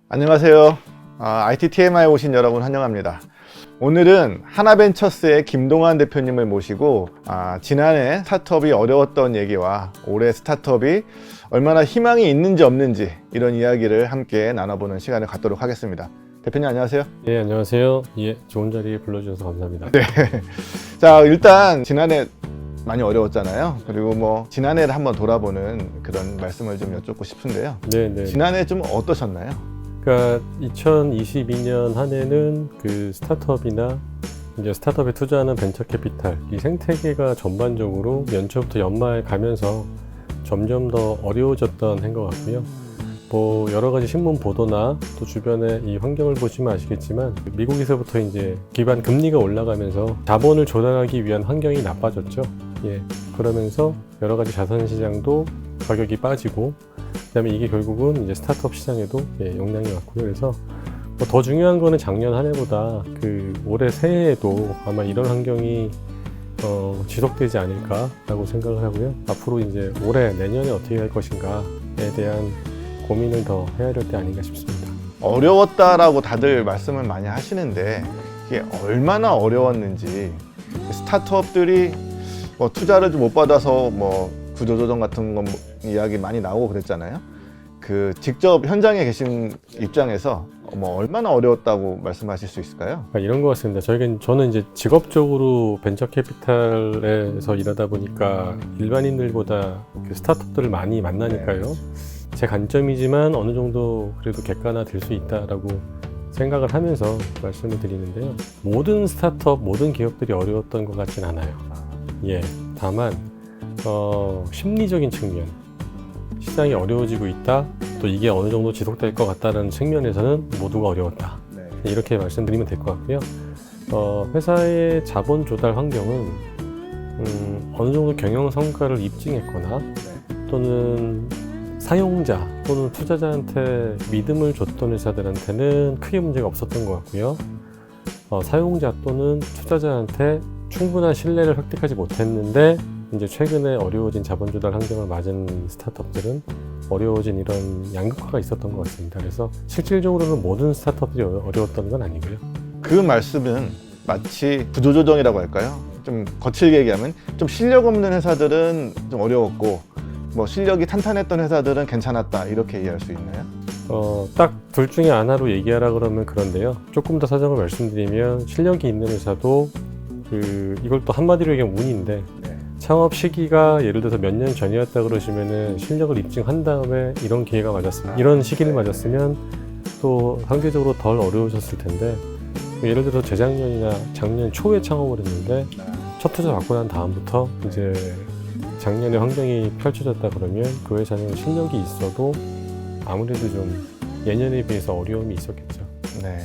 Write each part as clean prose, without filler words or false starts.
안녕하세요. IT TMI에 오신 여러분 환영합니다. 오늘은 하나벤처스의 김동환 대표님을 모시고 지난해 스타트업이 어려웠던 얘기와 올해 스타트업이 얼마나 희망이 있는지 없는지 이런 이야기를 함께 나눠보는 시간을 갖도록 하겠습니다. 대표님 안녕하세요. 네, 안녕하세요. 예, 좋은 자리에 불러주셔서 감사합니다. 네. 자, 일단 지난해 많이 어려웠잖아요. 그리고 지난해를 한번 돌아보는 그런 말씀을 좀 여쭙고 싶은데요. 네. 지난해 좀 어떠셨나요? 그러니까 2022년 한 해는 그 스타트업이나 이제 스타트업에 투자하는 벤처 캐피탈 이 생태계가 전반적으로 연초부터 연말 가면서 점점 더 어려워졌던 해인 것 같고요. 여러 가지 신문 보도나 또 주변의 이 환경을 보시면 아시겠지만 미국에서부터 이제 기반 금리가 올라가면서 자본을 조달하기 위한 환경이 나빠졌죠. 예. 그러면서 여러 가지 자산 시장도 가격이 빠지고 그다음에 이게 결국은 이제 스타트업 시장에도 영향이 왔고요. 그래서 더 중요한 거는 작년 한 해보다 그 올해 새해에도 아마 이런 환경이 지속되지 않을까라고 생각을 하고요. 앞으로 이제 올해 내년에 어떻게 할 것인가에 대한 고민을 더 해야 될 때 아닌가 싶습니다. 어려웠다라고 다들 말씀을 많이 하시는데 이게 얼마나 어려웠는지 스타트업들이 투자를 좀 못 받아서 구조조정 같은 건 이야기 많이 나오고 그랬잖아요. 그 직접 현장에 계신 입장에서 얼마나 어려웠다고 말씀하실 수 있을까요? 이런 것 같습니다. 저는 이제 직업적으로 벤처 캐피탈에서 일하다 보니까 일반인들보다 스타트업들을 많이 만나니까요. 제 관점이지만 어느 정도 그래도 객관화될 수 있다라고 생각을 하면서 말씀을 드리는데요. 모든 스타트업, 모든 기업들이 어려웠던 것 같진 않아요. 예, 다만 심리적인 측면, 시장이 어려워지고 있다, 또 이게 어느 정도 지속될 것 같다는 측면에서는 모두가 어려웠다. 이렇게 말씀드리면 될 것 같고요. 회사의 자본 조달 환경은 어느 정도 경영 성과를 입증했거나 또는 사용자 또는 투자자한테 믿음을 줬던 회사들한테는 크게 문제가 없었던 것 같고요. 사용자 또는 투자자한테 충분한 신뢰를 획득하지 못했는데 이제 최근에 어려워진 자본 조달 환경을 맞은 스타트업들은 어려워진 이런 양극화가 있었던 것 같습니다. 그래서 실질적으로는 모든 스타트업들이 어려웠던 건 아니고요. 그 말씀은 마치 구조조정이라고 할까요? 좀 거칠게 얘기하면 좀 실력 없는 회사들은 좀 어려웠고 실력이 탄탄했던 회사들은 괜찮았다 이렇게 이해할 수 있나요? 딱 둘 중에 하나로 얘기하라 그러면 그런데요. 조금 더 사정을 말씀드리면 실력이 있는 회사도 이걸 또 한마디로 얘기하면 운인데 창업 시기가 예를 들어서 몇 년 전이었다 그러시면은 실력을 입증한 다음에 이런 기회가 맞았으면 이런 시기를 맞았으면 또 상대적으로 덜 어려우셨을 텐데 예를 들어 재작년이나 작년 초에 창업을 했는데 첫 투자 받고 난 다음부터 이제 작년에 환경이 펼쳐졌다 그러면 그 회사는 실력이 있어도 아무래도 좀 예년에 비해서 어려움이 있었겠죠. 네.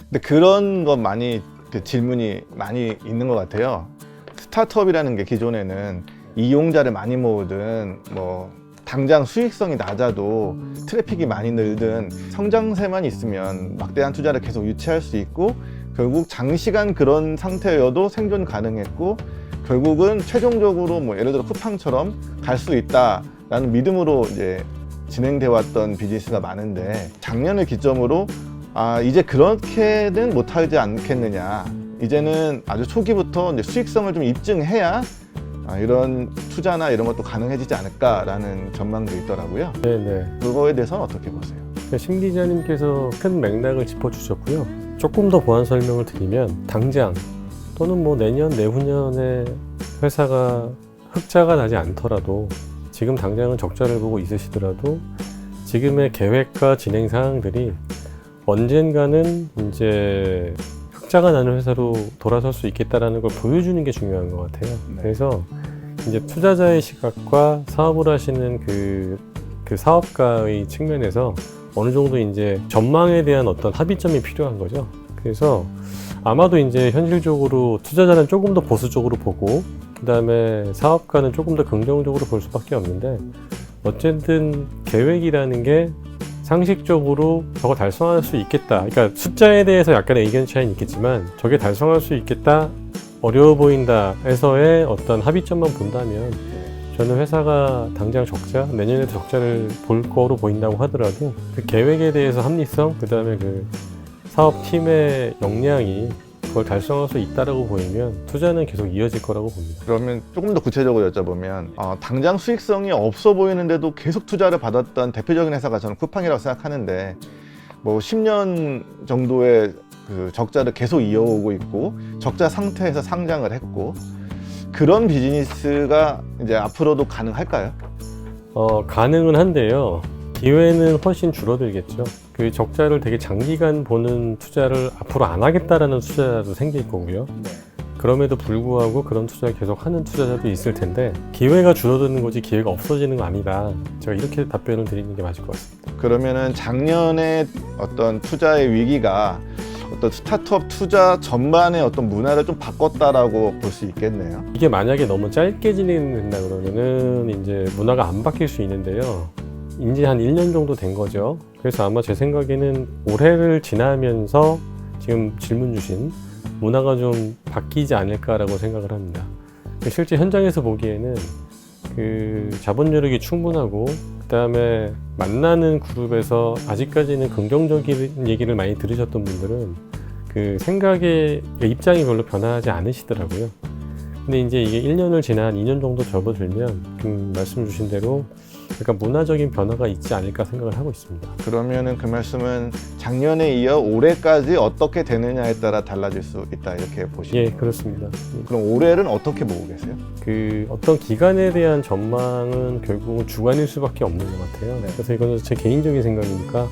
근데 그런 건 많이 질문이 많이 있는 것 같아요. 스타트업이라는 게 기존에는 이용자를 많이 모으든 당장 수익성이 낮아도 트래픽이 많이 늘든 성장세만 있으면 막대한 투자를 계속 유치할 수 있고 결국 장시간 그런 상태여도 생존 가능했고 결국은 최종적으로 예를 들어 쿠팡처럼 갈 수 있다라는 믿음으로 이제 진행돼 왔던 비즈니스가 많은데 작년을 기점으로 이제 그렇게는 못하지 않겠느냐. 이제는 아주 초기부터 이제 수익성을 좀 입증해야 이런 투자나 이런 것도 가능해지지 않을까라는 전망도 있더라고요. 네네. 그거에 대해서는 어떻게 보세요? 심 기자님께서 큰 맥락을 짚어주셨고요. 조금 더 보완 설명을 드리면 당장 또는 내년, 내후년에 회사가 흑자가 나지 않더라도 지금 당장은 적자를 보고 있으시더라도 지금의 계획과 진행 사항들이 언젠가는 이제 흑자가 나는 회사로 돌아설 수 있겠다라는 걸 보여주는 게 중요한 것 같아요. 그래서 이제 투자자의 시각과 사업을 하시는 그 사업가의 측면에서 어느 정도 이제 전망에 대한 어떤 합의점이 필요한 거죠. 그래서 아마도 이제 현실적으로 투자자는 조금 더 보수적으로 보고 그 다음에 사업가는 조금 더 긍정적으로 볼 수밖에 없는데 어쨌든 계획이라는 게 상식적으로 저거 달성할 수 있겠다. 그러니까 숫자에 대해서 약간의 의견 차이는 있겠지만 저게 달성할 수 있겠다, 어려워 보인다 해서의 어떤 합의점만 본다면 저는 회사가 당장 적자, 내년에도 적자를 볼 거로 보인다고 하더라도 그 계획에 대해서 합리성, 그 다음에 그 사업팀의 역량이 그걸 달성할 수 있다라고 보이면 투자는 계속 이어질 거라고 봅니다. 그러면 조금 더 구체적으로 여쭤보면 당장 수익성이 없어 보이는데도 계속 투자를 받았던 대표적인 회사가 저는 쿠팡이라고 생각하는데 뭐 10년 정도의 그 적자를 계속 이어오고 있고 적자 상태에서 상장을 했고 그런 비즈니스가 이제 앞으로도 가능할까요? 가능은 한데요. 기회는 훨씬 줄어들겠죠. 그 적자를 되게 장기간 보는 투자를 앞으로 안 하겠다라는 투자자도 생길 거고요. 그럼에도 불구하고 그런 투자를 계속 하는 투자자도 있을 텐데 기회가 줄어드는 거지 기회가 없어지는 거 아니다. 제가 이렇게 답변을 드리는 게 맞을 것 같습니다. 그러면은 작년에 어떤 투자의 위기가 어떤 스타트업 투자 전반의 어떤 문화를 좀 바꿨다라고 볼 수 있겠네요. 이게 만약에 너무 짧게 진행된다 그러면은 이제 문화가 안 바뀔 수 있는데요. 이제 한 1년 정도 된 거죠. 그래서 아마 제 생각에는 올해를 지나면서 지금 질문 주신 문화가 좀 바뀌지 않을까라고 생각을 합니다. 실제 현장에서 보기에는 그 자본 여력이 충분하고 그다음에 만나는 그룹에서 아직까지는 긍정적인 얘기를 많이 들으셨던 분들은 그 생각의 입장이 별로 변하지 않으시더라고요. 근데 이제 이게 1년을 지나 한 2년 정도 접어들면 말씀 주신 대로 약간 문화적인 변화가 있지 않을까 생각을 하고 있습니다. 그러면은 그 말씀은 작년에 이어 올해까지 어떻게 되느냐에 따라 달라질 수 있다 이렇게 보시면 예, 그렇습니다. 그럼 올해는 어떻게 보고 계세요? 그 어떤 기간에 대한 전망은 결국은 주관일 수밖에 없는 것 같아요. 네. 그래서 이거는 제 개인적인 생각이니까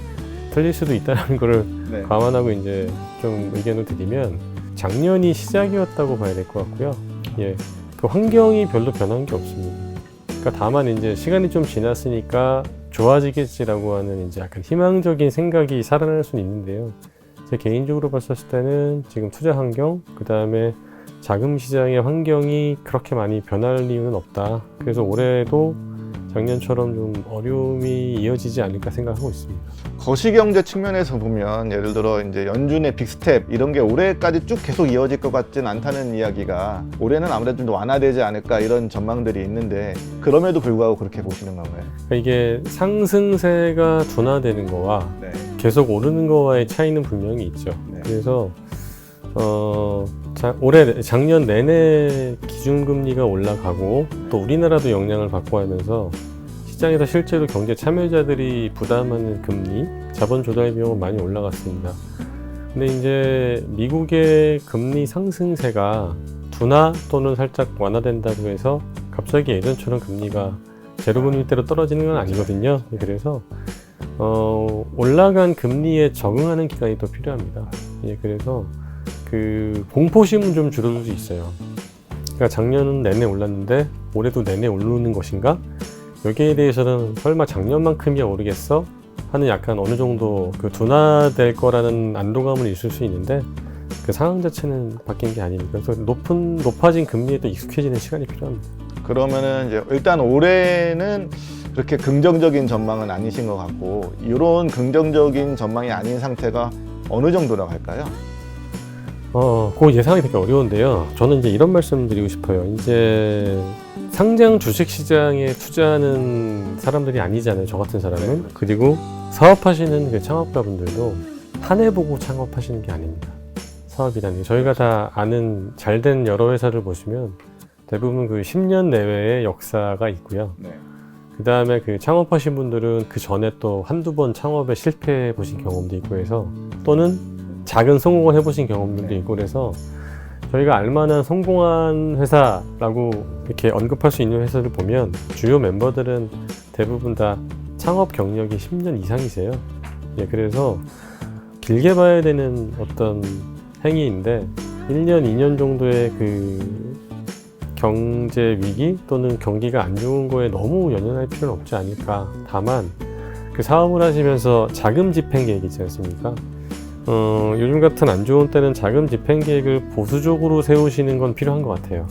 틀릴 수도 있다는 거를 네. 감안하고 이제 좀 의견을 드리면 작년이 시작이었다고 봐야 될 것 같고요. 예, 그 환경이 별로 변한 게 없습니다. 그러니까 다만 이제 시간이 좀 지났으니까 좋아지겠지라고 하는 이제 약간 희망적인 생각이 살아날 수는 있는데요. 제 개인적으로 봤을 때는 지금 투자 환경, 그 다음에 자금 시장의 환경이 그렇게 많이 변할 이유는 없다. 그래서 올해도 작년처럼 좀 어려움이 이어지지 않을까 생각하고 있습니다. 거시경제 측면에서 보면 예를 들어 이제 연준의 빅스텝 이런 게 올해까지 쭉 계속 이어질 것 같진 않다는 이야기가 올해는 아무래도 좀 완화되지 않을까 이런 전망들이 있는데 그럼에도 불구하고 그렇게 보시는 건가요? 그러니까 이게 상승세가 둔화되는 거와 네. 계속 오르는 거와의 차이는 분명히 있죠. 네. 그래서 작년 내내 기준금리가 올라가고 또 우리나라도 영향을 받고 하면서 시장에서 실제로 경제 참여자들이 부담하는 금리, 자본 조달 비용은 많이 올라갔습니다. 근데 이제 미국의 금리 상승세가 둔화 또는 살짝 완화된다고 해서 갑자기 예전처럼 금리가 제로금리대로 떨어지는 건 아니거든요. 그래서 올라간 금리에 적응하는 기간이 또 필요합니다. 예, 그래서 그 공포심은 좀 줄어들 수 있어요. 그러니까 작년은 내내 올랐는데 올해도 내내 오르는 것인가? 여기에 대해서는 설마 작년만큼이야 오르겠어? 하는 약간 어느 정도 그 둔화될 거라는 안도감은 있을 수 있는데 그 상황 자체는 바뀐 게 아니니까 그래서 높아진 금리에 또 익숙해지는 시간이 필요합니다. 그러면은 이제 일단 올해는 그렇게 긍정적인 전망은 아니신 것 같고 이런 긍정적인 전망이 아닌 상태가 어느 정도라고 할까요? 그거 예상이 되게 어려운데요. 저는 이제 이런 말씀 드리고 싶어요. 이제 상장 주식 시장에 투자하는 사람들이 아니잖아요. 저 같은 사람은. 그리고 사업하시는 그 창업가분들도 한 해 보고 창업하시는 게 아닙니다. 사업이라는 게. 저희가 다 아는 잘된 여러 회사를 보시면 대부분 그 10년 내외의 역사가 있고요. 네. 그 다음에 그 창업하신 분들은 그 전에 또 한두 번 창업에 실패해 보신 경험도 있고 해서 또는 작은 성공을 해보신 경험들도 있고 그래서 저희가 알만한 성공한 회사라고 이렇게 언급할 수 있는 회사를 보면 주요 멤버들은 대부분 다 창업 경력이 10년 이상이세요. 예, 그래서 길게 봐야 되는 어떤 행위인데 1년, 2년 정도의 그 경제 위기 또는 경기가 안 좋은 거에 너무 연연할 필요는 없지 않을까. 다만 그 사업을 하시면서 자금 집행 계획 있지 않습니까? 요즘 같은 안 좋은 때는 자금 집행 계획을 보수적으로 세우시는 건 필요한 것 같아요.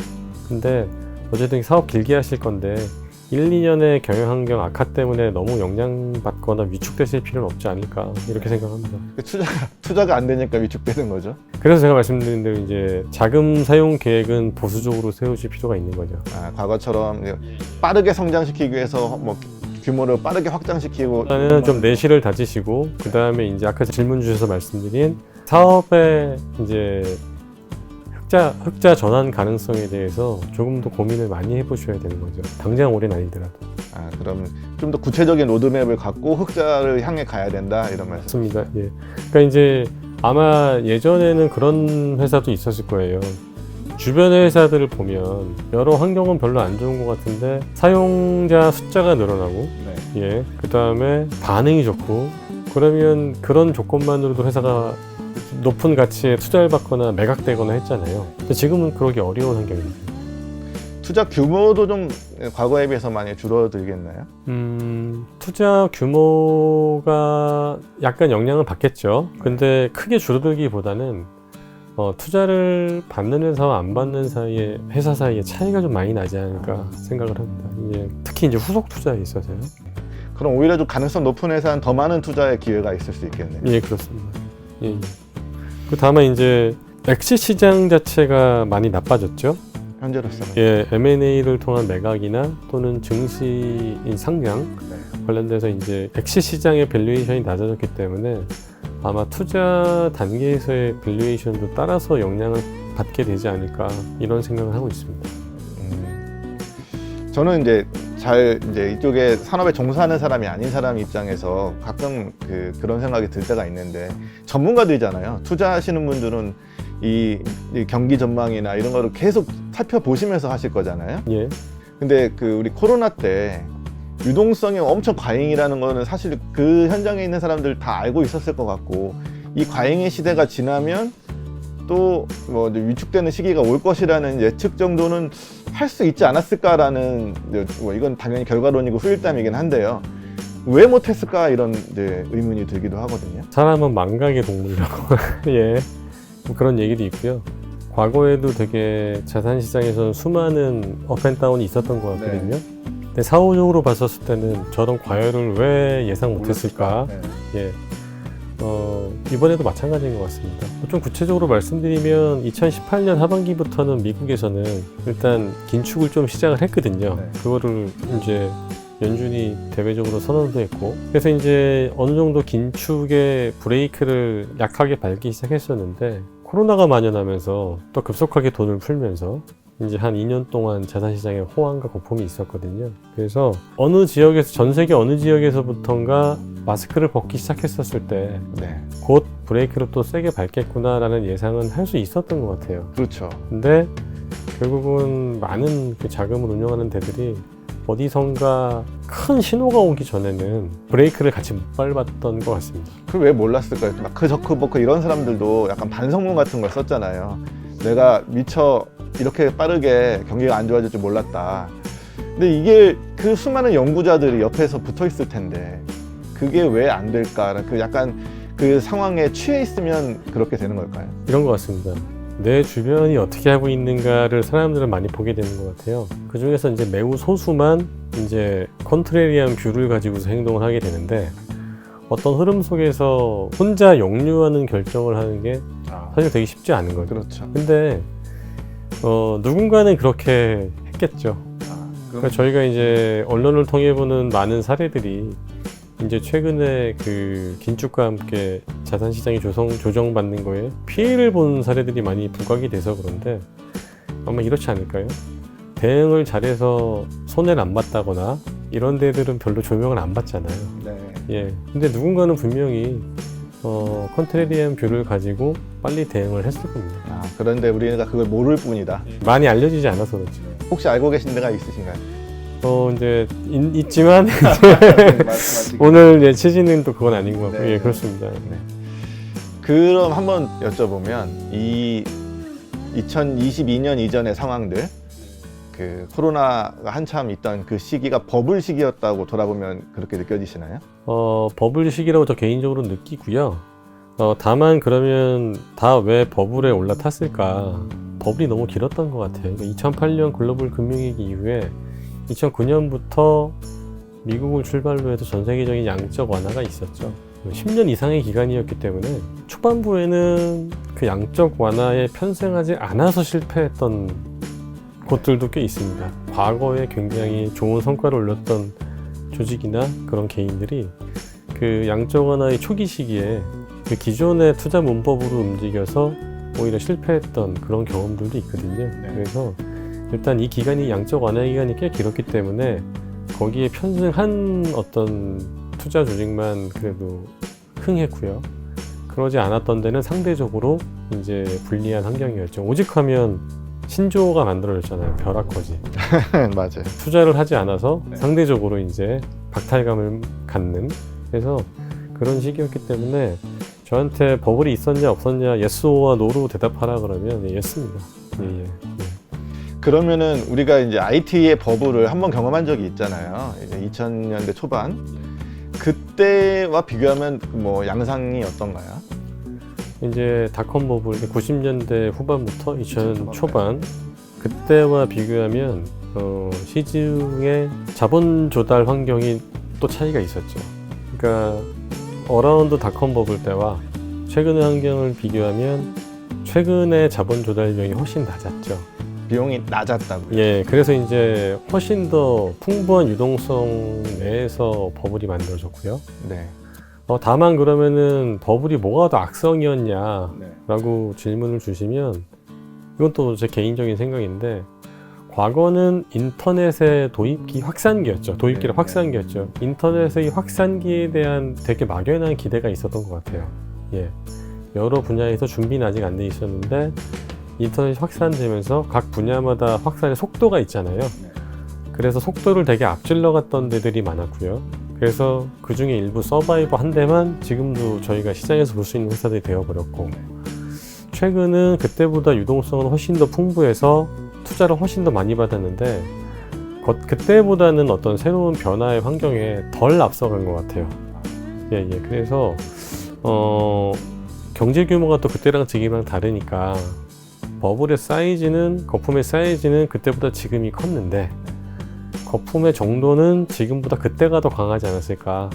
근데 어쨌든 사업 길게 하실 건데 1, 2년의 경영환경 악화 때문에 너무 영향받거나 위축됐을 필요는 없지 않을까 이렇게 생각합니다. 투자가 안 되니까 위축되는 거죠. 그래서 제가 말씀드린 대로 이제 자금 사용 계획은 보수적으로 세우실 필요가 있는 거죠. 과거처럼 빠르게 성장시키기 위해서 뭐 규모를 빠르게 확장시키고 일단은 좀 내실을 다지시고 그 다음에 이제 아까 질문 주셔서 말씀드린 사업의 이제 흑자 전환 가능성에 대해서 조금 더 고민을 많이 해보셔야 되는 거죠. 당장 올해는 아니더라도. 그럼 좀 더 구체적인 로드맵을 갖고 흑자를 향해 가야 된다 이런 말씀. 맞습니다. 예. 그러니까 이제 아마 예전에는 그런 회사도 있었을 거예요. 주변의 회사들을 보면 여러 환경은 별로 안 좋은 것 같은데 사용자 숫자가 늘어나고 예, 그 다음에 반응이 좋고 그러면 그런 조건만으로도 회사가 높은 가치에 투자를 받거나 매각되거나 했잖아요. 근데 지금은 그러기 어려운 환경입니다. 투자 규모도 좀 과거에 비해서 많이 줄어들겠나요? 투자 규모가 약간 영향을 받겠죠. 근데 크게 줄어들기보다는 투자를 받는 회사와 안 받는 회사 사이에 차이가 좀 많이 나지 않을까 생각을 합니다. 특히 이제 후속 투자에 있어서요. 그럼 오히려 좀 가능성 높은 회사는 더 많은 투자의 기회가 있을 수 있겠네요. 예, 그렇습니다. 예. 그 다만 이제 exit 시장 자체가 많이 나빠졌죠. 현재로서는. 예, M&A를 통한 매각이나 또는 증시인 상장 관련돼서 이제 exit 시장의 밸류에이션이 낮아졌기 때문에 아마 투자 단계에서의 밸류에이션도 따라서 영향을 받게 되지 않을까 이런 생각을 하고 있습니다. 저는 이제 이쪽에 산업에 종사하는 사람이 아닌 사람 입장에서 가끔 그런 생각이 들 때가 있는데 전문가들이잖아요. 투자하시는 분들은 이 경기 전망이나 이런 거를 계속 살펴보시면서 하실 거잖아요. 예. 근데 우리 코로나 때 유동성이 엄청 과잉이라는 거는 사실 그 현장에 있는 사람들 다 알고 있었을 것 같고 이 과잉의 시대가 지나면 또 뭐 위축되는 시기가 올 것이라는 예측 정도는 할 수 있지 않았을까라는 뭐 이건 당연히 결과론이고 후일담이긴 한데요. 왜 못했을까 이런 의문이 들기도 하거든요. 사람은 망각의 동물이라고 예, 뭐 그런 얘기도 있고요. 과거에도 되게 자산시장에서는 수많은 업앤다운이 있었던 것 같거든요. 근데 사후적으로 봤었을 때는 저런 과열을 왜 예상 못했을까? 예. 이번에도 마찬가지인 것 같습니다. 좀 구체적으로 말씀드리면 2018년 하반기부터는 미국에서는 일단 긴축을 좀 시작을 했거든요. 그거를 이제 연준이 대외적으로 선언도 했고 그래서 이제 어느 정도 긴축의 브레이크를 약하게 밟기 시작했었는데 코로나가 만연하면서 또 급속하게 돈을 풀면서 이제 한 2년 동안 자산시장에 호황과 거품이 있었거든요. 그래서 어느 지역에서 전 세계 어느 지역에서부턴가 마스크를 벗기 시작했었을 때 곧 브레이크를 또 세게 밟겠구나라는 예상은 할 수 있었던 것 같아요. 그렇죠. 근데 결국은 많은 자금을 운영하는 데들이 어디선가 큰 신호가 오기 전에는 브레이크를 같이 못 밟았던 것 같습니다. 그걸 왜 몰랐을까요? 마크 저크버크 이런 사람들도 약간 반성문 같은 걸 썼잖아요. 내가 미처 이렇게 빠르게 경기가 안 좋아질 줄 몰랐다. 근데 이게 그 수많은 연구자들이 옆에서 붙어 있을 텐데 그게 왜 안 될까? 약간 그 상황에 취해 있으면 그렇게 되는 걸까요? 이런 것 같습니다. 내 주변이 어떻게 하고 있는가를 사람들은 많이 보게 되는 것 같아요. 그 중에서 이제 매우 소수만 이제 컨트레리안 뷰를 가지고서 행동을 하게 되는데 어떤 흐름 속에서 혼자 역류하는 결정을 하는 게 사실 되게 쉽지 않은 거죠. 그렇죠. 근데 누군가는 그렇게 했겠죠. 그러니까 저희가 이제 언론을 통해 보는 많은 사례들이 이제 최근에 그 긴축과 함께 자산시장이 조정받는 거에 피해를 본 사례들이 많이 부각이 돼서 그런데 아마 이렇지 않을까요? 대응을 잘해서 손해를 안 봤다거나 이런 데들은 별로 조명을 안 받잖아요. 예. 근데 누군가는 분명히 컨트레리안 뷰를 가지고 빨리 대응을 했을 겁니다. 그런데 우리가 그걸 모를 뿐이다. 많이 알려지지 않아서 그렇죠. 혹시 알고 계신 데가 있으신가요? 이제 있지만 오늘 취지는 또 그건 아닌 것 같고 예, 그렇습니다. 그럼 한번 여쭤보면 이 2022년 이전의 상황들 그 코로나가 한참 있던 그 시기가 버블 시기였다고 돌아보면 그렇게 느껴지시나요? 버블 시기라고 저 개인적으로 느끼고요. 다만 그러면 다 왜 버블에 올라탔을까? 버블이 너무 길었던 것 같아요. 2008년 글로벌 금융위기 이후에 2009년부터 미국을 출발로 해서 전 세계적인 양적 완화가 있었죠. 10년 이상의 기간이었기 때문에 초반부에는 그 양적 완화에 편승하지 않아서 실패했던 곳들도 꽤 있습니다. 과거에 굉장히 좋은 성과를 올렸던 조직이나 그런 개인들이 그 양적 완화의 초기 시기에 그 기존의 투자 문법으로 움직여서 오히려 실패했던 그런 경험들도 있거든요. 그래서 일단 이 기간이 양적 완화 기간이 꽤 길었기 때문에 거기에 편승한 어떤 투자 조직만 그래도 흥했고요. 그러지 않았던 데는 상대적으로 이제 불리한 환경이었죠. 오직하면 신조어가 만들어졌잖아요. 벼락거지. 맞아요. 투자를 하지 않아서 상대적으로 이제 박탈감을 갖는. 그래서 그런 시기였기 때문에 저한테 버블이 있었냐 없었냐 예스와 노로 대답하라 그러면 예스입니다. 예. 그러면은 우리가 이제 IT의 버블을 한번 경험한 적이 있잖아요. 이제 2000년대 초반. 그때와 비교하면 뭐 양상이 어떤가요? 이제 닷컴 버블 90년대 후반부터 2000 초반 그때와 비교하면 시중의 자본 조달 환경이 또 차이가 있었죠. 그러니까 어라운드 닷컴 버블 때와 최근의 환경을 비교하면 최근의 자본 조달 비용이 훨씬 낮았죠. 비용이 낮았다고요? 예, 그래서 이제 훨씬 더 풍부한 유동성 내에서 버블이 만들어졌고요. 네. 다만 그러면은 버블이 뭐가 더 악성이었냐라고 질문을 주시면 이건 또 제 개인적인 생각인데 과거는 인터넷의 도입기 확산기였죠. 도입기의 확산기였죠. 인터넷의 확산기에 대한 되게 막연한 기대가 있었던 것 같아요. 예, 여러 분야에서 준비는 아직 안 돼 있었는데 인터넷이 확산되면서 각 분야마다 확산의 속도가 있잖아요. 그래서 속도를 되게 앞질러 갔던 데들이 많았고요. 그래서 그 중에 일부 서바이버 한 데만 지금도 저희가 시장에서 볼 수 있는 회사들이 되어버렸고 최근은 그때보다 유동성은 훨씬 더 풍부해서 투자를 훨씬 더 많이 받았는데 그때보다는 어떤 새로운 변화의 환경에 덜 앞서간 것 같아요. 예. 그래서 경제 규모가 또 그때랑 지금이랑 다르니까 버블의 사이즈는 거품의 사이즈는 그때보다 지금이 컸는데 거품의 정도는 지금보다 그때가 더 강하지 않았을까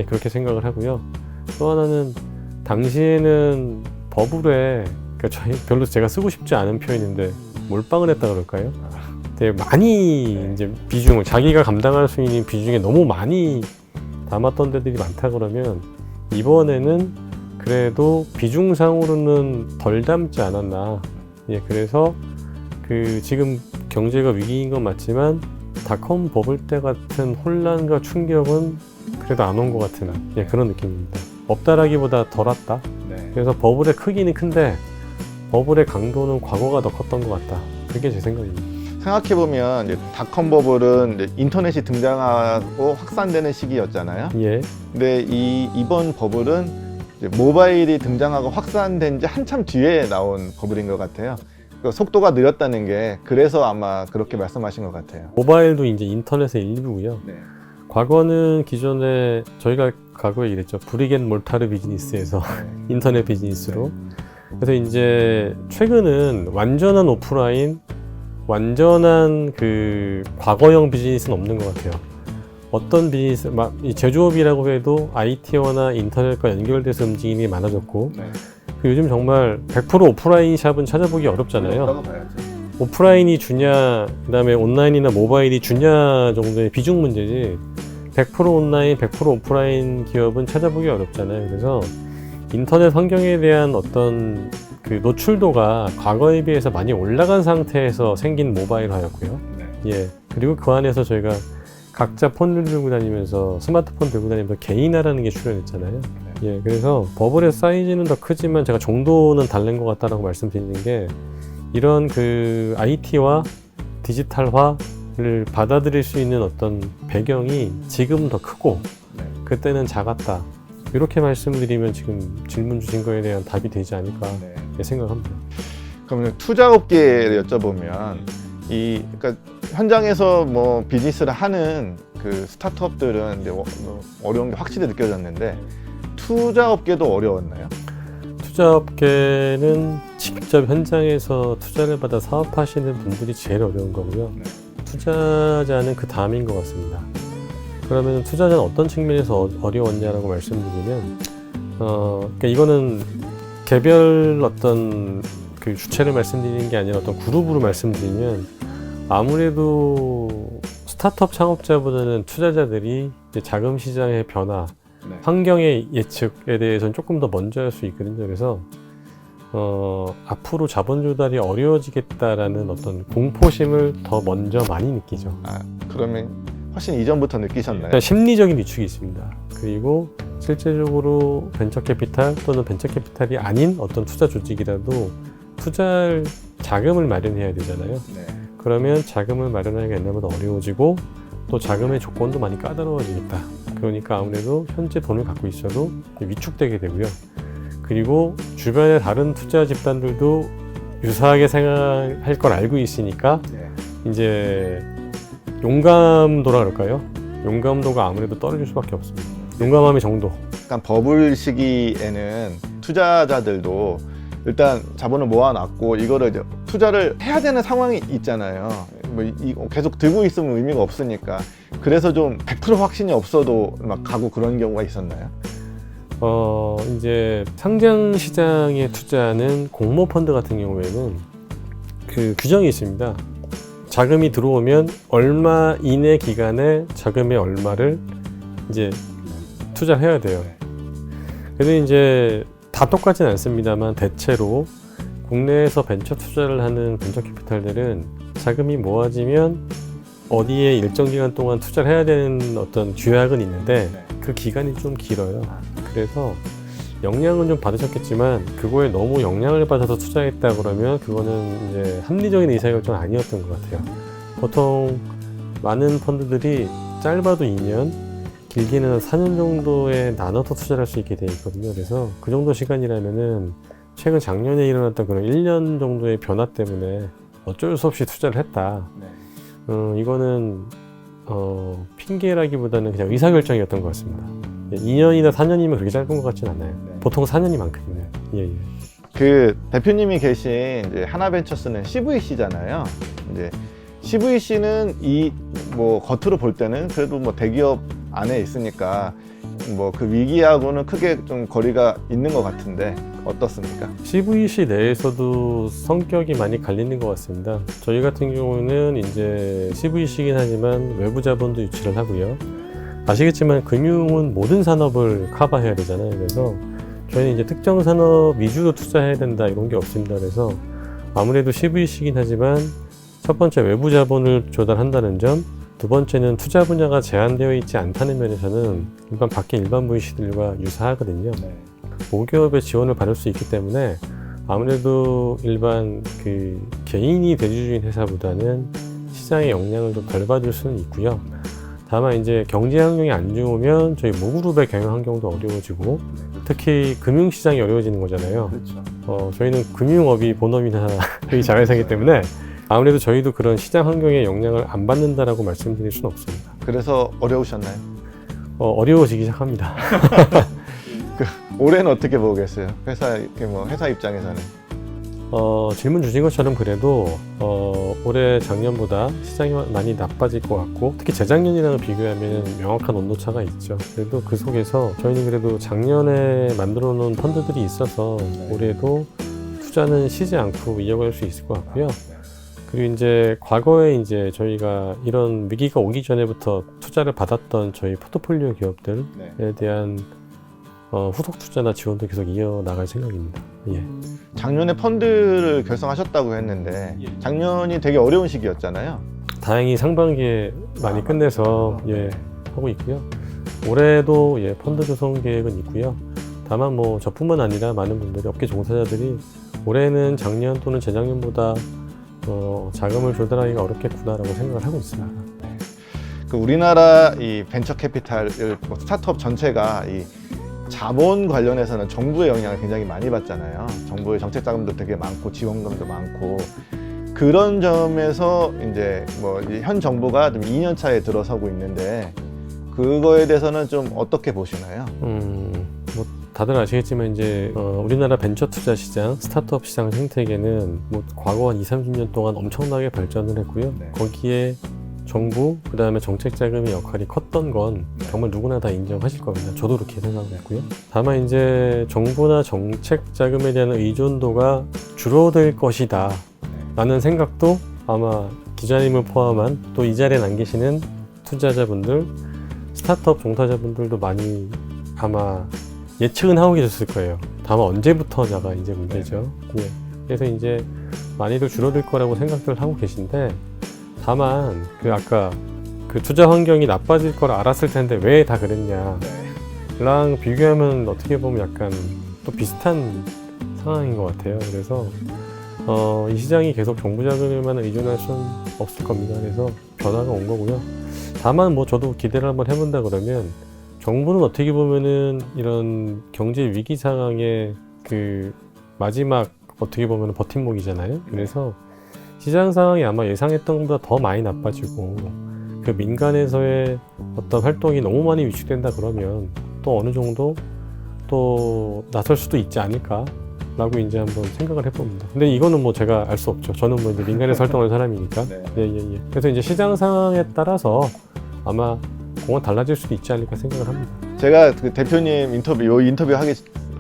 그렇게 생각을 하고요. 또 하나는 당시에는 버블에 그러니까 저희 별로 제가 쓰고 싶지 않은 표현인데 몰빵을 했다 그럴까요? 되게 많이 이제 비중을 자기가 감당할 수 있는 비중에 너무 많이 담았던 데들이 많다 그러면 이번에는 그래도 비중상으로는 덜 담지 않았나. 그래서 그 지금 경제가 위기인 건 맞지만 닷컴 버블 때 같은 혼란과 충격은 그래도 안 온 것 같은 그런 느낌입니다. 없다라기보다 덜 왔다. 그래서 버블의 크기는 큰데 버블의 강도는 과거가 더 컸던 것 같다. 그게 제 생각입니다. 생각해보면 닷컴 버블은 이제 인터넷이 등장하고 확산되는 시기였잖아요. 예. 근데 이번 버블은 이제 모바일이 등장하고 확산된 지 한참 뒤에 나온 버블인 것 같아요. 그러니까 속도가 느렸다는 게 그래서 아마 그렇게 말씀하신 것 같아요. 모바일도 이제 인터넷의 일부고요. 과거는 기존에 저희가 과거에 이랬죠. 브릭앤몰타르 비즈니스에서 인터넷 비즈니스로. 그래서 이제 최근은 완전한 오프라인, 완전한 그 과거형 비즈니스는 없는 것 같아요. 어떤 비즈니스, 이 제조업이라고 해도 IT나 인터넷과 연결돼서 움직임이 많아졌고 요즘 정말 100% 오프라인 샵은 찾아보기 어렵잖아요. 오프라인이 주냐, 그 다음에 온라인이나 모바일이 주냐 정도의 비중 문제지 100% 온라인, 100% 오프라인 기업은 찾아보기 어렵잖아요. 그래서 인터넷 환경에 대한 어떤 그 노출도가 과거에 비해서 많이 올라간 상태에서 생긴 모바일화였고요. 그리고 그 안에서 저희가 각자 폰을 들고 다니면서 스마트폰 들고 다니면서 개인화라는 게 출현했잖아요. 그래서 버블의 사이즈는 더 크지만 제가 정도는 다른 것 같다라고 말씀드리는 게 이런 그 IT와 디지털화를 받아들일 수 있는 어떤 배경이 지금 더 크고 그때는 작았다. 이렇게 말씀드리면 지금 질문 주신 거에 대한 답이 되지 않을까 생각합니다. 그러면 투자업계를 여쭤보면 그러니까 현장에서 뭐 비즈니스를 하는 그 스타트업들은 이제 어려운 게 확실히 느껴졌는데 투자업계도 어려웠나요? 투자업계는 직접 현장에서 투자를 받아 사업하시는 분들이 제일 어려운 거고요. 투자자는 그 다음인 것 같습니다. 그러면 투자자는 어떤 측면에서 어려웠냐라고 말씀드리면, 그러니까 이거는 개별 어떤 그 주체를 말씀드리는 게 아니라 어떤 그룹으로 말씀드리면, 아무래도 스타트업 창업자보다는 투자자들이 이제 자금 시장의 변화, 네. 환경의 예측에 대해서는 조금 더 먼저 할 수 있거든요. 그래서 앞으로 자본 조달이 어려워지겠다라는 어떤 공포심을 더 먼저 많이 느끼죠. 그러면 훨씬 이전부터 느끼셨나요? 일단 심리적인 위축이 있습니다. 그리고 실제적으로 벤처 캐피탈 또는 벤처 캐피탈이 아닌 어떤 투자 조직이라도 투자할 자금을 마련해야 되잖아요. 네. 그러면 자금을 마련하기가 옛날보다 어려워지고 또 자금의 조건도 많이 까다로워지겠다. 그러니까 아무래도 현재 돈을 갖고 있어도 위축되게 되고요. 그리고 주변의 다른 투자 집단들도 유사하게 생각할 걸 알고 있으니까 네. 이제 용감도라 그럴까요? 용감도가 아무래도 떨어질 수밖에 없습니다. 용감함의 정도. 약간 버블 시기에는 투자자들도 일단 자본을 모아놨고 이거를 이제 투자를 해야 되는 상황이 있잖아요. 뭐 계속 들고 있으면 의미가 없으니까. 그래서 좀 100% 확신이 없어도 막 가고 그런 경우가 있었나요? 이제 상장 시장에 투자하는 공모 펀드 같은 경우에는 그 규정이 있습니다. 자금이 들어오면 얼마 이내 기간에 자금의 얼마를 이제 투자해야 돼요. 그래도 이제 다 똑같진 않습니다만 대체로 국내에서 벤처 투자를 하는 벤처 캐피탈들은 자금이 모아지면 어디에 일정 기간 동안 투자를 해야 되는 어떤 규약은 있는데 그 기간이 좀 길어요. 그래서 영향은 좀 받으셨겠지만 그거에 너무 영향을 받아서 투자했다 그러면 그거는 이제 합리적인 의사결정은 아니었던 것 같아요. 보통 많은 펀드들이 짧아도 2년, 길게는 4년 정도에 나눠서 투자를 할 수 있게 되어 있거든요. 그래서 그 정도 시간이라면은 최근 작년에 일어났던 그런 1년 정도의 변화 때문에 어쩔 수 없이 투자를 했다. 이거는 핑계라기보다는 그냥 의사결정이었던 것 같습니다. 2년이나 4년이면 그렇게 짧은 것 같지는 않아요. 보통 4년이 많거든요. 예. 그 대표님이 계신 이제 하나벤처스는 CVC잖아요. 이제 CVC는 이 뭐 겉으로 볼 때는 그래도 뭐 대기업 안에 있으니까 뭐 그 위기하고는 크게 좀 거리가 있는 것 같은데 어떻습니까? CVC 내에서도 성격이 많이 갈리는 것 같습니다. 저희 같은 경우는 이제 CVC이긴 하지만 외부 자본도 유치를 하고요. 아시겠지만 금융은 모든 산업을 커버해야 되잖아요. 그래서 저희는 이제 특정 산업 위주로 투자해야 된다 이런 게 없습니다. 그래서 아무래도 CVC이긴 하지만 첫 번째 외부 자본을 조달한다는 점, 두 번째는 투자 분야가 제한되어 있지 않다는 면에서는 일반 밖에 일반 VC들과 유사하거든요. 모기업의 지원을 받을 수 있기 때문에 아무래도 일반 그 개인이 대주주인 회사보다는 시장의 영향을 좀 덜 받을 수는 있고요. 다만 이제 경제 환경이 안 좋으면 저희 모그룹의 경영 환경도 어려워지고 특히 금융시장이 어려워지는 거잖아요. 그렇죠. 저희는 금융업이 본업이나 되게 자회사이기 때문에 아무래도 저희도 그런 시장 환경에 영향을 안 받는다라고 말씀드릴 수는 없습니다. 그래서 어려우셨나요? 어려워지기 시작합니다. 올해는 어떻게 보고 계세요? 회사 입장에서는. 질문 주신 것처럼 그래도 올해 작년보다 시장이 많이 나빠질 것 같고 특히 재작년이랑 비교하면 명확한 온도차가 있죠. 그래도 그 속에서 저희는 그래도 작년에 만들어 놓은 펀드들이 있어서 올해도 투자는 쉬지 않고 이어갈 수 있을 것 같고요. 그리고 이제 과거에 이제 저희가 이런 위기가 오기 전에부터 투자를 받았던 저희 포트폴리오 기업들에 대한 후속 투자나 지원도 계속 이어나갈 생각입니다. 예. 작년에 펀드를 결성하셨다고 했는데 작년이 되게 어려운 시기였잖아요. 다행히 상반기에 많이 끝내서 하고 있고요. 올해도 펀드 조성 계획은 있고요. 다만 뭐 저뿐만 아니라 많은 분들이 업계 종사자들이 올해는 작년 또는 재작년보다 자금을 조달하기가 어렵겠구나라고 생각을 하고 있습니다. 그 우리나라 이 벤처 캐피탈 스타트업 전체가 이 자본 관련해서는 정부의 영향을 굉장히 많이 받잖아요. 정부의 정책 자금도 되게 많고 지원금도 많고 그런 점에서 이제 뭐 현 정부가 좀 2년 차에 들어서고 있는데 그거에 대해서는 좀 어떻게 보시나요? 뭐 다들 아시겠지만 이제 우리나라 벤처 투자 시장, 스타트업 시장 생태계는 뭐 과거 한 20, 30년 동안 엄청나게 발전을 했고요. 거기에 정부, 그 다음에 정책 자금의 역할이 컸던 건 정말 누구나 다 인정하실 겁니다. 저도 그렇게 생각하고 있고요. 다만 이제 정부나 정책 자금에 대한 의존도가 줄어들 것이다 라는 생각도 아마 기자님을 포함한 또 이 자리에 안 계시는 투자자분들, 스타트업 종사자분들도 많이 아마 예측은 하고 계셨을 거예요. 다만 언제부터냐가 이제 문제죠. 예. 그래서 이제 많이들 줄어들 거라고 생각들 하고 계신데, 다만 그 아까 그 투자 환경이 나빠질 걸 알았을 텐데 왜 다 그랬냐랑 비교하면 어떻게 보면 약간 또 비슷한 상황인 것 같아요. 그래서 이 시장이 계속 정부 자금에만 의존할 수는 없을 겁니다. 그래서 변화가 온 거고요. 다만 뭐 저도 기대를 한번 해본다 그러면 정부는 어떻게 보면은 이런 경제 위기 상황의 그 마지막 어떻게 보면 버팀목이잖아요. 그래서 시장 상황이 아마 예상했던 것보다 더 많이 나빠지고 그 민간에서의 어떤 활동이 너무 많이 위축된다 그러면 또 어느 정도 또 나설 수도 있지 않을까 라고 이제 한번 생각을 해봅니다. 근데 이거는 뭐 제가 알 수 없죠. 저는 뭐 이제 민간에서 활동하는 사람이니까. 예. 그래서 이제 시장 상황에 따라서 아마 공은 달라질 수도 있지 않을까 생각을 합니다. 제가 그 대표님 요 인터뷰 하기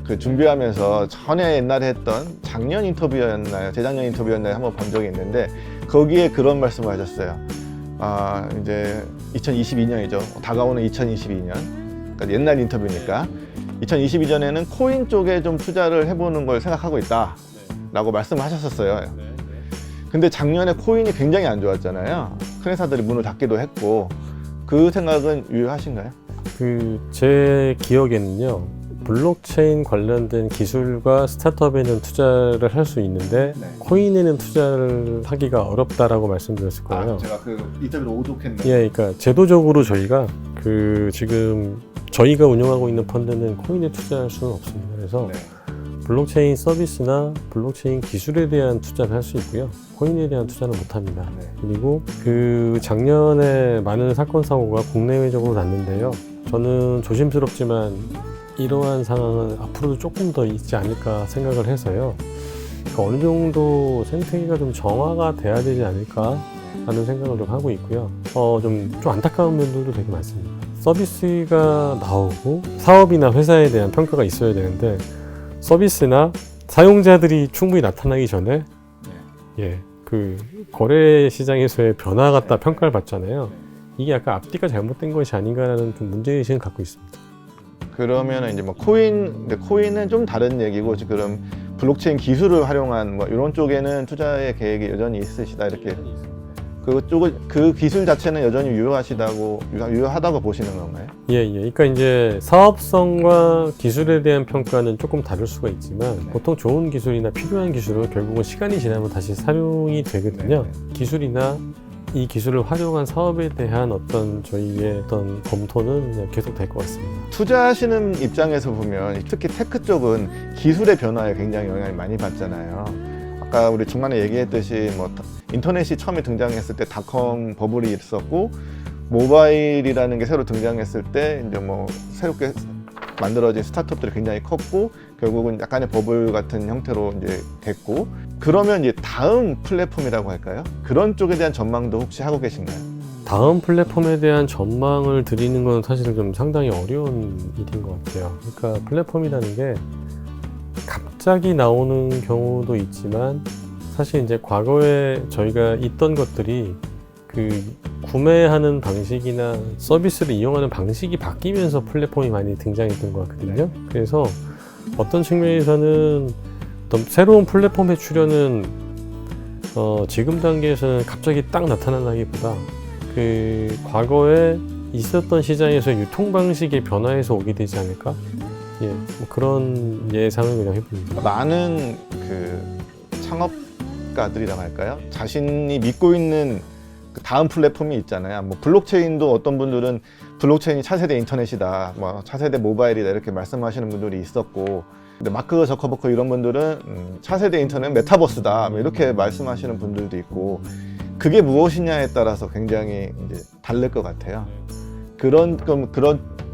그 준비하면서 전에 옛날에 했던 작년 인터뷰였나요? 재작년 인터뷰였나요? 한번 본 적이 있는데 거기에 그런 말씀을 하셨어요. 아, 이제 2022년이죠. 다가오는 2022년. 그러니까 옛날 인터뷰니까. 2022년에는 코인 쪽에 좀 투자를 해보는 걸 생각하고 있다 라고 말씀을 하셨었어요. 근데 작년에 코인이 굉장히 안 좋았잖아요. 큰 회사들이 문을 닫기도 했고. 그 생각은 유효하신가요? 제 기억에는요, 블록체인 관련된 기술과 스타트업에는 투자를 할 수 있는데 코인에는 투자를 하기가 어렵다라고 말씀드렸을 거예요. 제가 그 인터뷰를 오독했네요. 예, 그러니까 제도적으로 저희가 지금 저희가 운영하고 있는 펀드는 코인에 투자할 수는 없습니다. 그래서 블록체인 서비스나 블록체인 기술에 대한 투자를 할 수 있고요. 코인에 대한 투자는 못합니다. 그리고 그 작년에 많은 사건 사고가 국내외적으로 났는데요. 저는 조심스럽지만 이러한 상황은 앞으로도 조금 더 있지 않을까 생각을 해서요. 그러니까 어느 정도 생태계가 좀 정화가 돼야 되지 않을까 하는 생각을 좀 하고 있고요. 좀 안타까운 면들도 되게 많습니다. 서비스가 나오고 사업이나 회사에 대한 평가가 있어야 되는데 서비스나 사용자들이 충분히 나타나기 전에 그 거래 시장에서의 변화 갖다 평가를 받잖아요. 이게 약간 앞뒤가 잘못된 것이 아닌가라는 좀 문제의식을 갖고 있습니다. 그러면 이제 뭐 코인은 좀 다른 얘기고 지금 블록체인 기술을 활용한 뭐 이런 쪽에는 투자의 계획이 여전히 있으시다 이렇게. 그 기술 자체는 여전히 유효하다고 보시는 건가요? 예. 그러니까 이제 사업성과 기술에 대한 평가는 조금 다를 수가 있지만 보통 좋은 기술이나 필요한 기술은 결국은 시간이 지나면 다시 활용이 되거든요. 기술이나 이 기술을 활용한 사업에 대한 어떤 저희의 어떤 검토는 그냥 계속 될 것 같습니다. 투자하시는 입장에서 보면 특히 테크 쪽은 기술의 변화에 굉장히 영향을 많이 받잖아요. 아까 우리 중간에 얘기했듯이 뭐 인터넷이 처음에 등장했을 때 닷컴 버블이 있었고 모바일이라는 게 새로 등장했을 때 이제 뭐 새롭게 만들어진 스타트업들이 굉장히 컸고 결국은 약간의 버블 같은 형태로 이제 됐고 그러면 이제 다음 플랫폼이라고 할까요? 그런 쪽에 대한 전망도 혹시 하고 계신가요? 다음 플랫폼에 대한 전망을 드리는 건 사실 좀 상당히 어려운 일인 것 같아요. 그러니까 플랫폼이라는 게 갑자기 나오는 경우도 있지만 사실 이제 과거에 저희가 있던 것들이 그 구매하는 방식이나 서비스를 이용하는 방식이 바뀌면서 플랫폼이 많이 등장했던 것 같거든요. 그래서 어떤 측면에서는 어떤 새로운 플랫폼의 출현은 지금 단계에서는 갑자기 딱 나타나기보다 그 과거에 있었던 시장에서 유통 방식의 변화에서 오게 되지 않을까? 뭐 그런 예상을 그냥 해봅니다. 많은 그 창업가들이라고 할까요? 자신이 믿고 있는 그 다음 플랫폼이 있잖아요. 뭐 블록체인도 어떤 분들은 블록체인이 차세대 인터넷이다, 뭐 차세대 모바일이다 이렇게 말씀하시는 분들이 있었고, 근데 마크 저커버크 이런 분들은 차세대 인터넷 메타버스다 뭐 이렇게 말씀하시는 분들도 있고, 그게 무엇이냐에 따라서 굉장히 이제 다를 것 같아요. 그런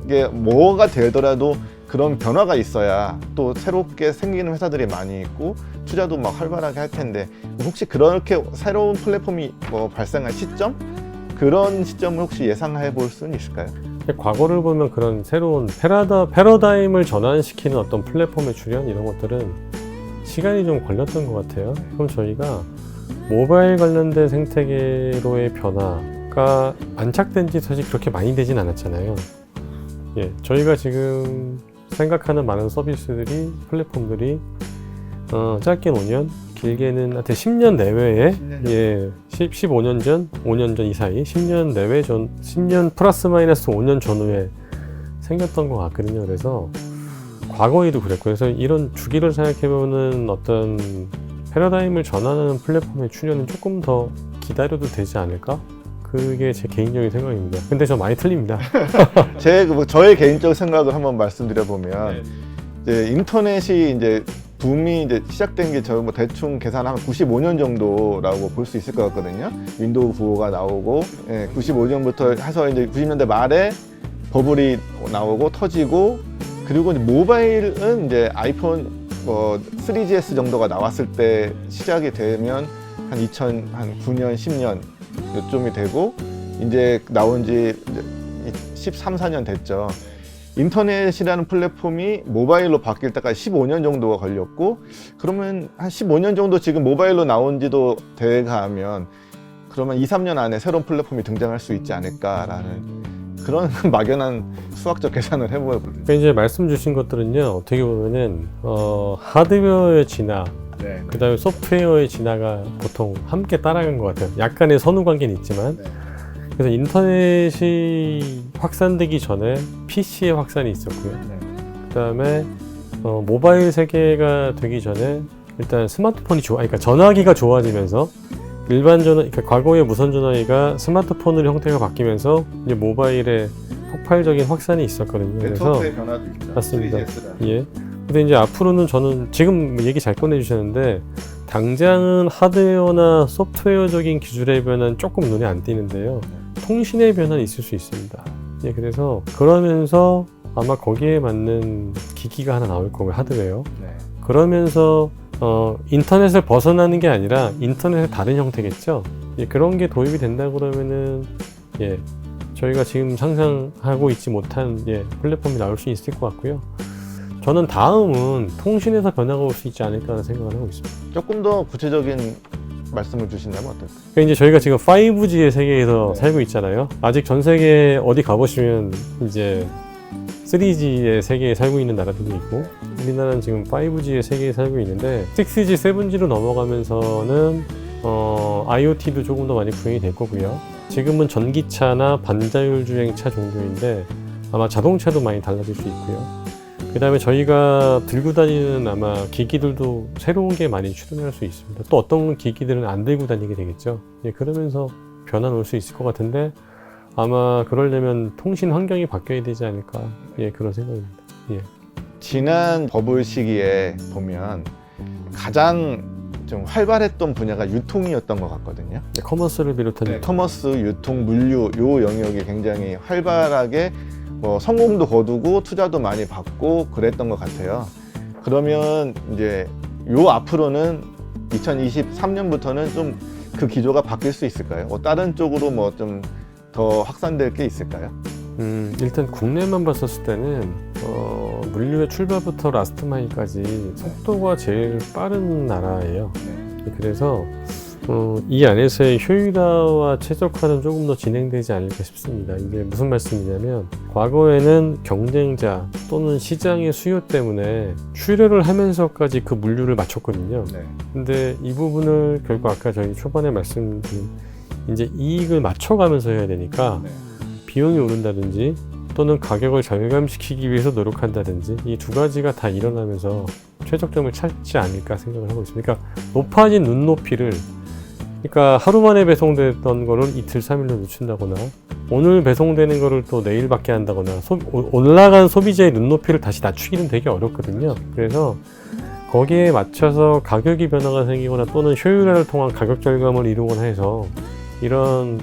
게 뭐가 되더라도 그런 변화가 있어야 또 새롭게 생기는 회사들이 많이 있고 투자도 막 활발하게 할 텐데, 혹시 그렇게 새로운 플랫폼이 뭐 발생할 시점 그런 시점을 혹시 예상해 볼 수는 있을까요? 과거를 보면 그런 새로운 패러다임을 전환시키는 어떤 플랫폼의 출현 이런 것들은 시간이 좀 걸렸던 것 같아요. 그럼 저희가 모바일 관련된 생태계로의 변화가 안착된 지 사실 그렇게 많이 되진 않았잖아요. 예, 저희가 지금 생각하는 많은 서비스들이, 플랫폼들이 짧게는 5년, 길게는 하여튼 10년 내외에 15년 전, 5년 전 이 사이 10년 내외 10년 플러스 마이너스 5년 전후에 생겼던 것 같거든요. 그래서 과거에도 그랬고, 그래서 이런 주기를 생각해보면 어떤 패러다임을 전환하는 플랫폼의 출현은 조금 더 기다려도 되지 않을까? 그게 제 개인적인 생각입니다. 근데 저 많이 틀립니다. 저의 개인적 생각을 한번 말씀드려 보면 이제 인터넷이 이제 붐이 이제 시작된 게 저 뭐 대충 계산하면 95년 정도라고 볼 수 있을 것 같거든요. 윈도우 95가 나오고 95년부터 해서 이제 90년대 말에 버블이 나오고 터지고, 그리고 이제 모바일은 이제 아이폰 3GS 정도가 나왔을 때 시작이 되면 한 2009년, 10년 요쯤이 되고, 이제 나온 지 13, 14년 됐죠. 인터넷이라는 플랫폼이 모바일로 바뀔 때까지 15년 정도가 걸렸고, 그러면 한 15년 정도 지금 모바일로 나온 지도 돼가면 그러면 2, 3년 안에 새로운 플랫폼이 등장할 수 있지 않을까라는 그런 막연한 수학적 계산을 해보거든요. 그러니까 이제 말씀 주신 것들은요, 어떻게 보면은 하드웨어의 진화, 그 다음에 소프트웨어의 진화가 보통 함께 따라간 것 같아요. 약간의 선후 관계는 있지만. 그래서 인터넷이 확산되기 전에 PC의 확산이 있었고요. 그 다음에 모바일 세계가 되기 전에 일단 스마트폰이 그러니까 전화기가 좋아지면서 일반 전화, 그러니까 과거의 무선 전화기가 스마트폰으로 형태가 바뀌면서 이제 모바일의 폭발적인 확산이 있었거든요. 그래서 네트워크의 변화도 있죠. 맞습니다. 3GS라는. 예. 근데 이제 앞으로는 저는 지금 얘기 잘 꺼내주셨는데, 당장은 하드웨어나 소프트웨어적인 기술의 변화는 조금 눈에 안 띄는데요. 통신의 변화는 있을 수 있습니다. 예, 그래서 그러면서 아마 거기에 맞는 기기가 하나 나올 거고요, 하드웨어. 그러면서 인터넷을 벗어나는 게 아니라 인터넷의 다른 형태겠죠. 예, 그런 게 도입이 된다 그러면은 저희가 지금 상상하고 있지 못한 플랫폼이 나올 수 있을 것 같고요. 저는 다음은 통신에서 변화가 올 수 있지 않을까라는 생각을 하고 있습니다. 조금 더 구체적인 말씀을 주신다면 어떨까요? 그러니까 이제 저희가 지금 5G의 세계에서 살고 있잖아요. 아직 전 세계 어디 가보시면 이제 3G의 세계에 살고 있는 나라들도 있고, 우리나라는 지금 5G의 세계에 살고 있는데 6G, 7G로 넘어가면서는 IoT도 조금 더 많이 구현이 될 거고요. 지금은 전기차나 반자율 주행차 정도인데 아마 자동차도 많이 달라질 수 있고요. 그 다음에 저희가 들고 다니는 아마 기기들도 새로운 게 많이 출현할 수 있습니다. 또 어떤 기기들은 안 들고 다니게 되겠죠. 그러면서 변화는 올 수 있을 것 같은데, 아마 그러려면 통신 환경이 바뀌어야 되지 않을까, 그런 생각입니다. 지난 버블 시기에 보면 가장 좀 활발했던 분야가 유통이었던 것 같거든요. 커머스를 비롯한 커머스, 유통, 물류 요 영역이 굉장히 활발하게 성공도 거두고 투자도 많이 받고 그랬던 것 같아요. 그러면 이제 요 앞으로는 2023년부터는 좀 그 기조가 바뀔 수 있을까요? 다른 쪽으로 좀 더 확산될 게 있을까요? 일단 국내만 봤었을 때는 물류의 출발부터 라스트 마일까지 속도가 제일 빠른 나라예요. 그래서 이 안에서의 효율화와 최적화는 조금 더 진행되지 않을까 싶습니다. 이게 무슨 말씀이냐면, 과거에는 경쟁자 또는 시장의 수요 때문에 출혈을 하면서까지 그 물류를 맞췄거든요. 근데 이 부분을 결국 아까 저희 초반에 말씀드린 이제 이익을 맞춰가면서 해야 되니까 비용이 오른다든지 또는 가격을 절감시키기 위해서 노력한다든지, 이 두 가지가 다 일어나면서 최적점을 찾지 않을까 생각을 하고 있습니다. 그러니까 높아진 눈높이를, 그러니까 하루 만에 배송됐던 거를 이틀, 3일로 늦춘다거나, 오늘 배송되는 거를 또 내일밖에 한다거나, 올라간 소비자의 눈높이를 다시 낮추기는 되게 어렵거든요. 그래서 거기에 맞춰서 가격이 변화가 생기거나 또는 효율화를 통한 가격 절감을 이루거나 해서 이런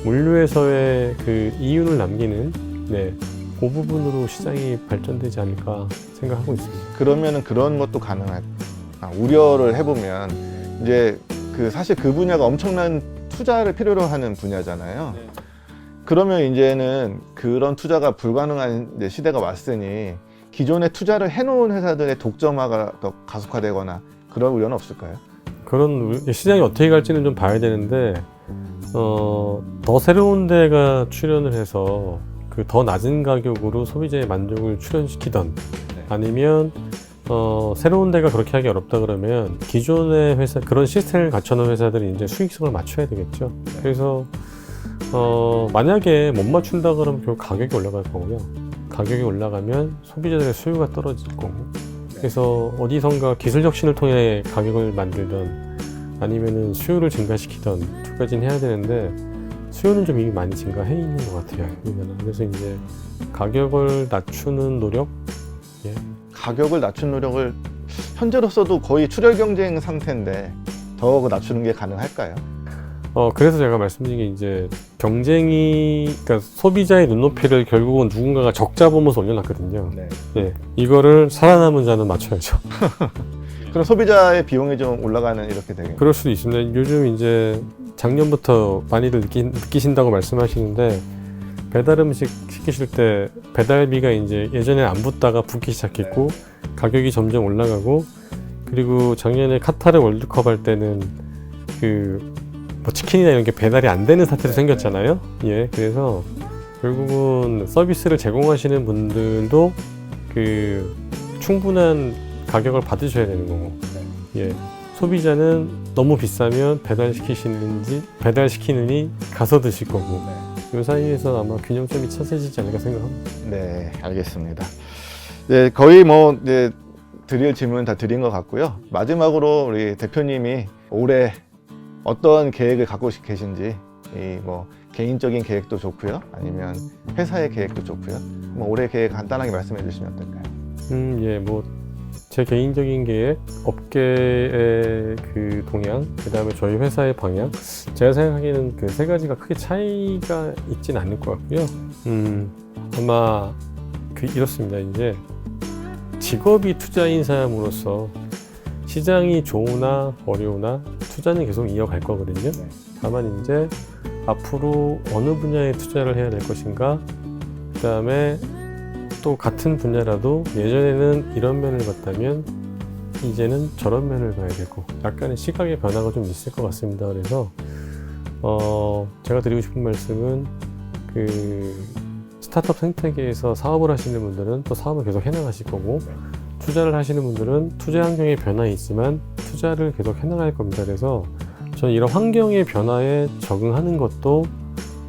물류에서의 그 이윤을 남기는 그 부분으로 시장이 발전되지 않을까 생각하고 있습니다. 그러면은 그런 것도 우려를 해보면 이제 사실 그 분야가 엄청난 투자를 필요로 하는 분야잖아요. 그러면 이제는 그런 투자가 불가능한 이제 시대가 왔으니 기존에 투자를 해놓은 회사들의 독점화가 더 가속화되거나 그럴 우려는 없을까요? 그런 시장이 어떻게 갈지는 좀 봐야 되는데 더 새로운 데가 출연을 해서 그 더 낮은 가격으로 소비자의 만족을 출연시키던 아니면 새로운 데가 그렇게 하기 어렵다 그러면 기존의 회사 그런 시스템을 갖춰놓은 회사들이 이제 수익성을 맞춰야 되겠죠. 그래서 만약에 못 맞춘다 그러면 결국 가격이 올라갈 거고요. 가격이 올라가면 소비자들의 수요가 떨어질 거고. 그래서 어디선가 기술 혁신을 통해 가격을 만들던 아니면은 수요를 증가시키던 두 가지는 해야 되는데 수요는 좀 이미 많이 증가해 있는 것 같아요. 그래서 이제 가격을 낮추는 노력, 가격을 낮춘 노력을 현재로서도 거의 출혈 경쟁 상태인데 더 낮추는 게 가능할까요? 그래서 제가 말씀드린 게 이제 그러니까 소비자의 눈높이를 결국은 누군가가 적자 보면서 올려놨거든요. 네. 이거를 살아남은 자는 맞춰야죠. 그럼 소비자의 비용이 좀 올라가는 이렇게 되겠네요. 그럴 수도 있습니다. 요즘 이제 작년부터 많이들 느끼신다고 말씀하시는데 배달 음식 시키실 때 배달비가 이제 예전에 안 붙다가 붙기 시작했고 가격이 점점 올라가고 그리고 작년에 카타르 월드컵 할 때는 뭐 치킨이나 이런 게 배달이 안 되는 사태도 생겼잖아요. 그래서 결국은 서비스를 제공하시는 분들도 충분한 가격을 받으셔야 되는 거고, 소비자는 너무 비싸면 배달시키느니 가서 드실 거고, 이 사이에서 아마 균형점이 찾아지지 않을까 생각합니다. 네, 알겠습니다. 네, 거의 뭐 이제 드릴 질문 다 드린 것 같고요. 마지막으로 우리 대표님이 올해 어떤 계획을 갖고 계신지, 뭐 개인적인 계획도 좋고요, 아니면 회사의 계획도 좋고요. 뭐 올해 계획 간단하게 말씀해 주시면 어떨까요? 뭐 제 개인적인 계획, 업계의 동향, 그 다음에 저희 회사의 방향. 제가 생각하기에는 그 세 가지가 크게 차이가 있진 않을 것 같고요. 아마 이렇습니다. 이제 직업이 투자인 사람으로서 시장이 좋으나 어려우나 투자는 계속 이어갈 거거든요. 다만 이제 앞으로 어느 분야에 투자를 해야 될 것인가, 그 다음에 또 같은 분야라도 예전에는 이런 면을 봤다면 이제는 저런 면을 봐야 되고 약간의 시각의 변화가 좀 있을 것 같습니다. 그래서 제가 드리고 싶은 말씀은 스타트업 생태계에서 사업을 하시는 분들은 또 사업을 계속 해나가실 거고 투자를 하시는 분들은 투자 환경의 변화에 있지만 투자를 계속 해나갈 겁니다. 그래서 저는 이런 환경의 변화에 적응하는 것도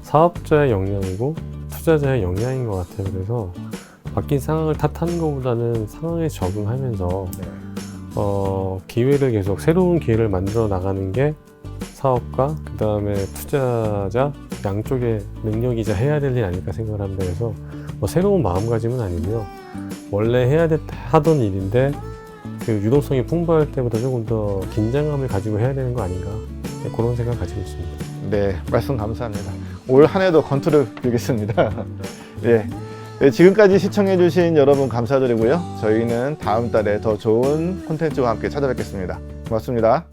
사업자의 역량이고 투자자의 역량인 것 같아요. 그래서 바뀐 상황을 탓하는 것보다는 상황에 적응하면서 기회를 새로운 기회를 만들어 나가는 게 사업가, 그 다음에 투자자 양쪽의 능력이자 해야 될 일 아닐까 생각을 합니다. 그래서 뭐 새로운 마음가짐은 아니고요. 원래 하던 일인데 유동성이 풍부할 때보다 조금 더 긴장감을 가지고 해야 되는 거 아닌가, 그런 생각 가지고 있습니다. 네, 말씀 감사합니다. 올 한 해도 건투를 빌겠습니다. 네, 지금까지 시청해주신 여러분 감사드리고요. 저희는 다음 달에 더 좋은 콘텐츠와 함께 찾아뵙겠습니다. 고맙습니다.